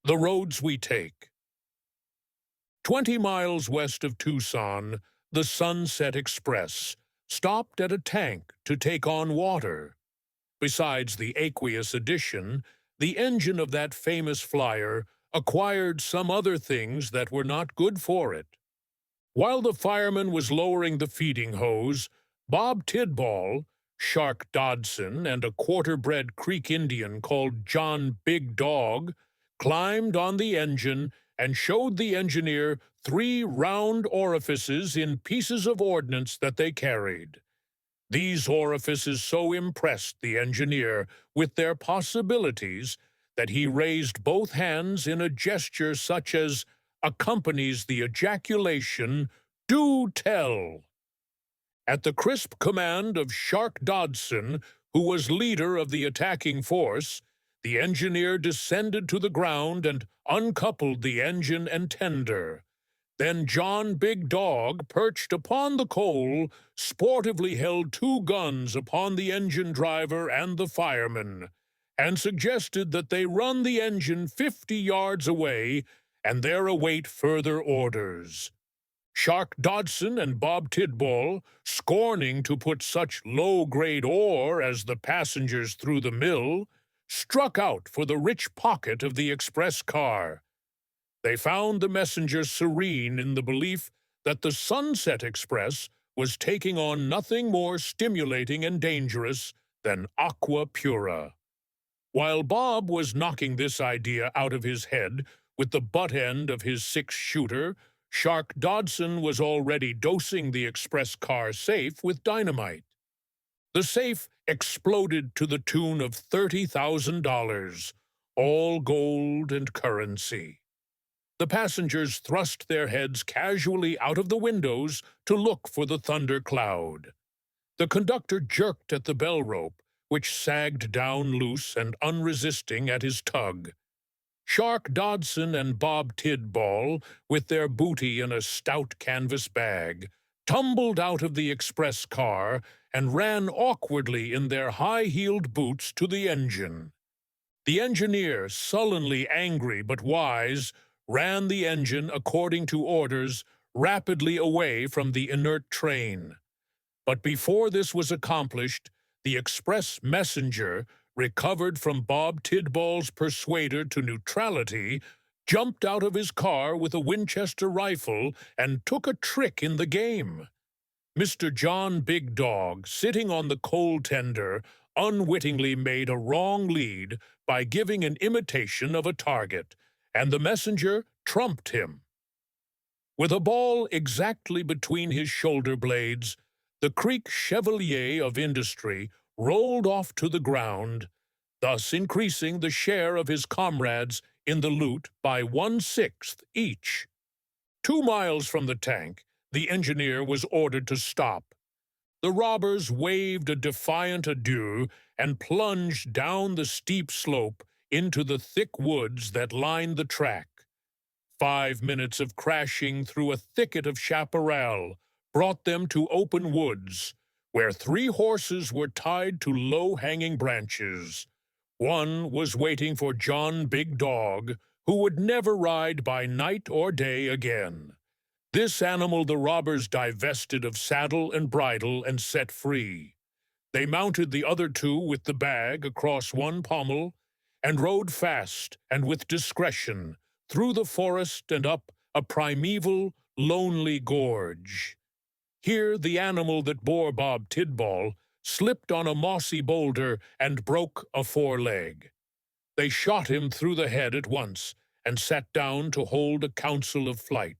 The Roads We Take. 20 miles west of Tucson, the Sunset Express stopped at a tank to take on water. Besides the aqueous addition, the engine of that famous flyer acquired some other things that were not good for it. While the fireman was lowering the feeding hose, Bob Tidball, Shark Dodson, and a quarter-bred Creek Indian called John Big Dog climbed on the engine and showed the engineer 3 round orifices in pieces of ordnance that they carried. These orifices so impressed the engineer with their possibilities that he raised both hands in a gesture such as accompanies the ejaculation, "Do tell!" At the crisp command of Shark Dodson, who was leader of the attacking force, the engineer descended to the ground and uncoupled the engine and tender. Then John Big Dog, perched upon the coal, sportively held 2 guns upon the engine driver and the fireman, and suggested that they run the engine 50 yards away and there await further orders. Shark Dodson and Bob Tidball, scorning to put such low-grade ore as the passengers through the mill, struck out for the rich pocket of the express car. They found the messenger serene in the belief that the Sunset Express was taking on nothing more stimulating and dangerous than aqua pura. While Bob was knocking this idea out of his head with the butt end of his 6-shooter, Shark Dodson was already dosing the express car safe with dynamite. The safe exploded to the tune of $30,000, all gold and currency. The passengers thrust their heads casually out of the windows to look for the thundercloud. The conductor jerked at the bell rope, which sagged down loose and unresisting at his tug. Shark Dodson and Bob Tidball, with their booty in a stout canvas bag, tumbled out of the express car and ran awkwardly in their high-heeled boots to the engine. The engineer, sullenly angry but wise, ran the engine according to orders rapidly away from the inert train. But before this was accomplished, the express messenger, recovered from Bob Tidball's persuader to neutrality, jumped out of his car with a Winchester rifle and took a trick in the game. Mr. John Big Dog, sitting on the coal tender, unwittingly made a wrong lead by giving an imitation of a target, and the messenger trumped him. With a ball exactly between his shoulder blades, the Creek Chevalier of Industry rolled off to the ground, thus increasing the share of his comrades in the loot by 1/6 each. 2 miles from the tank, the engineer was ordered to stop. The robbers waved a defiant adieu and plunged down the steep slope into the thick woods that lined the track. 5 minutes of crashing through a thicket of chaparral brought them to open woods, where 3 horses were tied to low-hanging branches. One was waiting for John Big Dog, who would never ride by night or day again. This animal the robbers divested of saddle and bridle and set free. They mounted the other 2 with the bag across one pommel and rode fast and with discretion through the forest and up a primeval, lonely gorge. Here the animal that bore Bob Tidball slipped on a mossy boulder and broke a foreleg. They shot him through the head at once and sat down to hold a council of flight.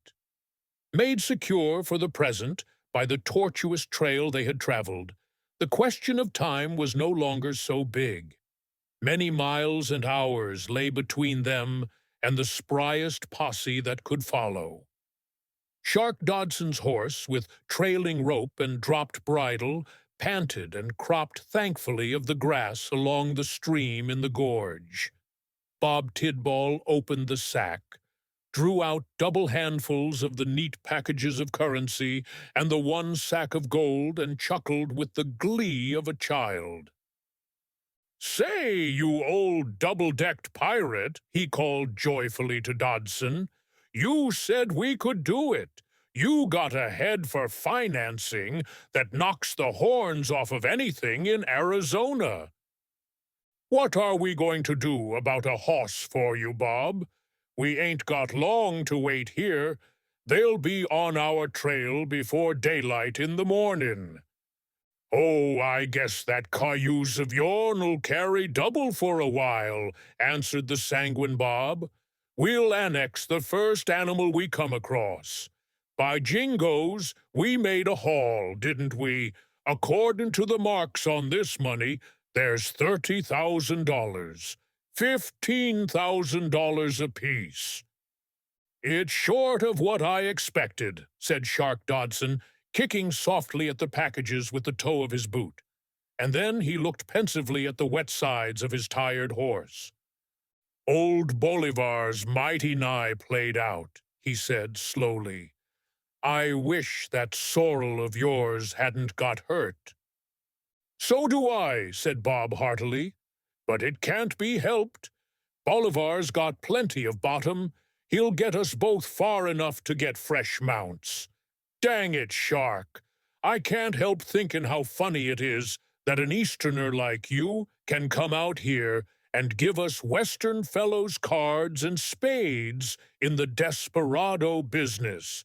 Made secure for the present by the tortuous trail they had traveled, the question of time was no longer so big. Many miles and hours lay between them and the spryest posse that could follow. Shark Dodson's horse, with trailing rope and dropped bridle, panted and cropped thankfully of the grass along the stream in the gorge. Bob Tidball opened the sack, drew out double handfuls of the neat packages of currency and the 1 sack of gold, and chuckled with the glee of a child. "Say, you old double-decked pirate," he called joyfully to Dodson, "you said we could do it. You got a head for financing that knocks the horns off of anything in Arizona. What are we going to do about a hoss for you, Bob? We ain't got long to wait here. They'll be on our trail before daylight in the morning." "Oh, I guess that cayuse of yourn'll carry double for a while," answered the sanguine Bob. "We'll annex the first animal we come across. By jingoes, we made a haul, didn't we? According to the marks on this money, there's $30,000. $15,000 apiece." "It's short of what I expected," said Shark Dodson, kicking softly at the packages with the toe of his boot. And then he looked pensively at the wet sides of his tired horse. "Old Bolivar's mighty nigh played out," he said slowly. "I wish that sorrel of yours hadn't got hurt." "So do I," said Bob heartily. "But it can't be helped. Bolivar's got plenty of bottom. He'll get us both far enough to get fresh mounts. Dang it, Shark! I can't help thinking how funny it is that an Easterner like you can come out here and give us Western fellows cards and spades in the desperado business.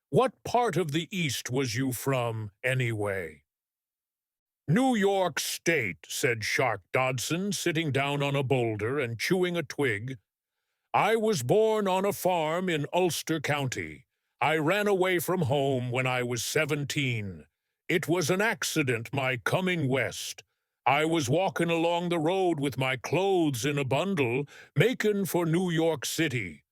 What part of the East was you from, anyway?" "New York State," said Shark Dodson, sitting down on a boulder and chewing a twig. "I was born on a farm in Ulster County. I ran away from home when I was 17. It was an accident, my coming west. I was walking along the road with my clothes in a bundle, making for New York City.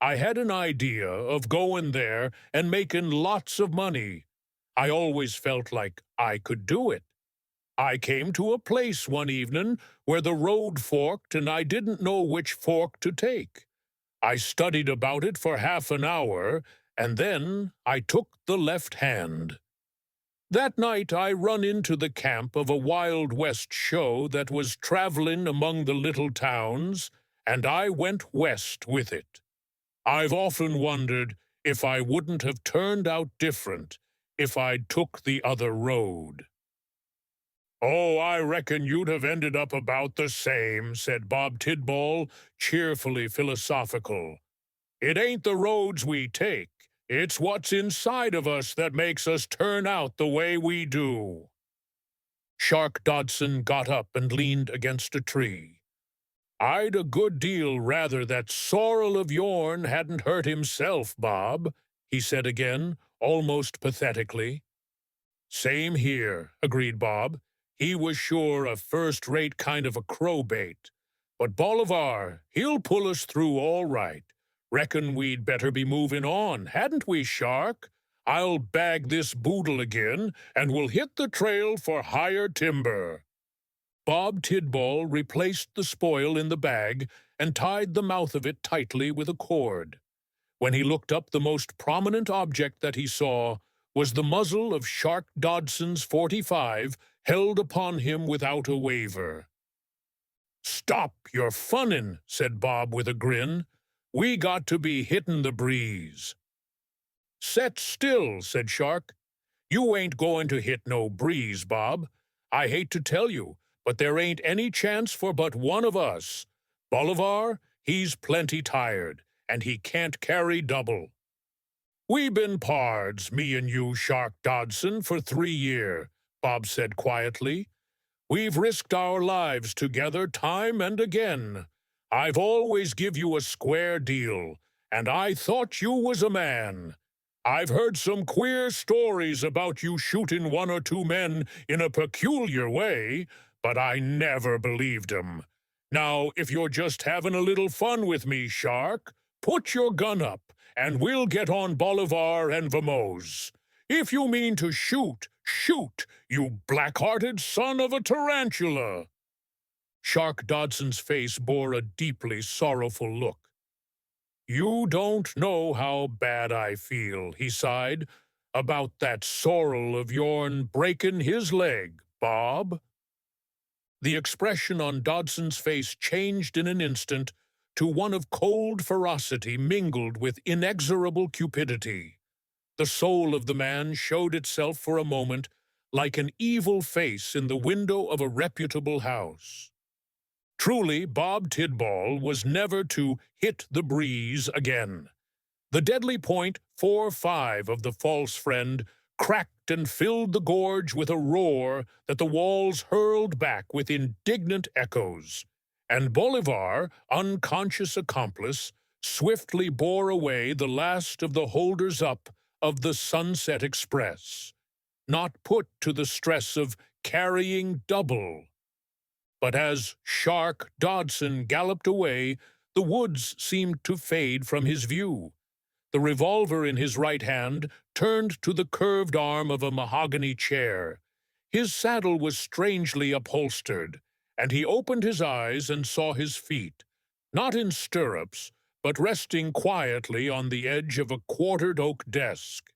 I had an idea of going there and making lots of money. I always felt like I could do it. I came to a place one evening where the road forked and I didn't know which fork to take. I studied about it for half an hour, and then I took the left hand. That night I run into the camp of a Wild West show that was traveling among the little towns, and I went west with it. I've often wondered if I wouldn't have turned out different if I'd took the other road." "Oh, I reckon you'd have ended up about the same," said Bob Tidball, cheerfully philosophical. "It ain't the roads we take, it's what's inside of us that makes us turn out the way we do." Shark Dodson got up and leaned against a tree. "I'd a good deal rather that sorrel of yourn hadn't hurt himself, Bob," he said again, almost pathetically. "Same here," agreed Bob. "He was sure a first-rate kind of a crowbait. But Bolivar, he'll pull us through all right. Reckon we'd better be moving on, hadn't we, Shark? I'll bag this boodle again, and we'll hit the trail for higher timber." Bob Tidball replaced the spoil in the bag and tied the mouth of it tightly with a cord. When he looked up, the most prominent object that he saw was the muzzle of Shark Dodson's .45 held upon him without a waver. "Stop your funnin'," said Bob with a grin. "We got to be hittin' the breeze." "Set still," said Shark. "You ain't going to hit no breeze, Bob. I hate to tell you, but there ain't any chance for but one of us. Bolivar, he's plenty tired, and he can't carry double. We been pards, me and you, Shark Dodson, for 3 year," Bob said quietly. "We've risked our lives together time and again. I've always give you a square deal, and I thought you was a man. I've heard some queer stories about you shooting 1 or 2 men in a peculiar way, but I never believed 'em. Now, if you're just having a little fun with me, Shark, put your gun up, and we'll get on Bolivar and Vamos. If you mean to shoot, shoot, you black-hearted son of a tarantula." Shark Dodson's face bore a deeply sorrowful look. "You don't know how bad I feel," he sighed, "about that sorrel of yourn breaking his leg, Bob." The expression on Dodson's face changed in an instant to one of cold ferocity mingled with inexorable cupidity. The soul of the man showed itself for a moment like an evil face in the window of a reputable house. Truly, Bob Tidball was never to hit the breeze again. The deadly point 4-5 of the false friend cracked and filled the gorge with a roar that the walls hurled back with indignant echoes, and Bolivar, unconscious accomplice, swiftly bore away the last of the holders-up of the Sunset Express, not put to the stress of carrying double. But as Shark Dodson galloped away, the woods seemed to fade from his view. The revolver in his right hand turned to the curved arm of a mahogany chair. His saddle was strangely upholstered, and he opened his eyes and saw his feet, not in stirrups, but resting quietly on the edge of a quartered oak desk.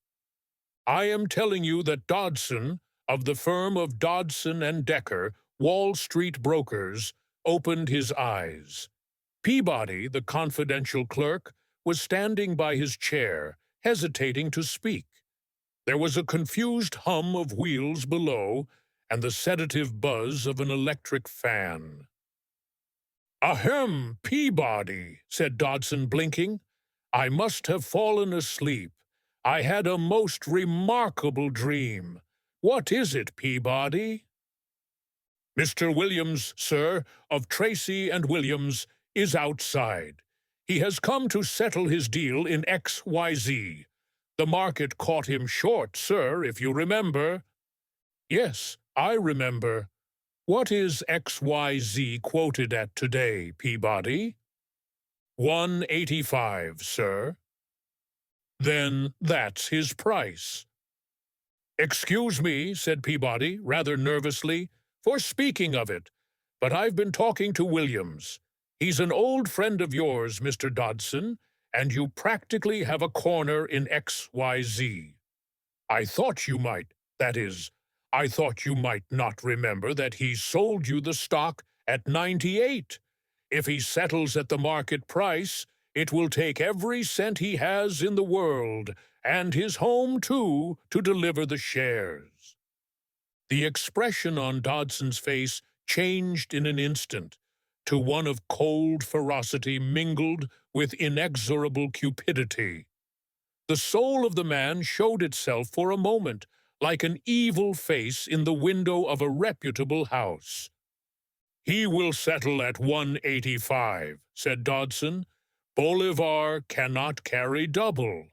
I am telling you that Dodson, of the firm of Dodson and Decker, Wall Street brokers, opened his eyes. Peabody, the confidential clerk, was standing by his chair, hesitating to speak. There was a confused hum of wheels below, and the sedative buzz of an electric fan. "Ahem, Peabody," said Dodson, blinking. "I must have fallen asleep. I had a most remarkable dream. What is it, Peabody?" "Mr. Williams, sir, of Tracy and Williams, is outside. He has come to settle his deal in XYZ. The market caught him short, sir, if you remember." "Yes, I remember. What is XYZ quoted at today, Peabody?" "185, sir." "Then that's his price." "Excuse me," said Peabody, rather nervously, "for speaking of it, but I've been talking to Williams. He's an old friend of yours, Mr. Dodson, and you practically have a corner in XYZ. I thought you might, that is, I thought you might not remember that he sold you the stock at 98. If he settles at the market price, it will take every cent he has in the world, and his home, too, to deliver the shares." The expression on Dodson's face changed in an instant to one of cold ferocity mingled with inexorable cupidity. The soul of the man showed itself for a moment like an evil face in the window of a reputable house. "He will settle at 185, said Dodson. "Bolivar cannot carry double."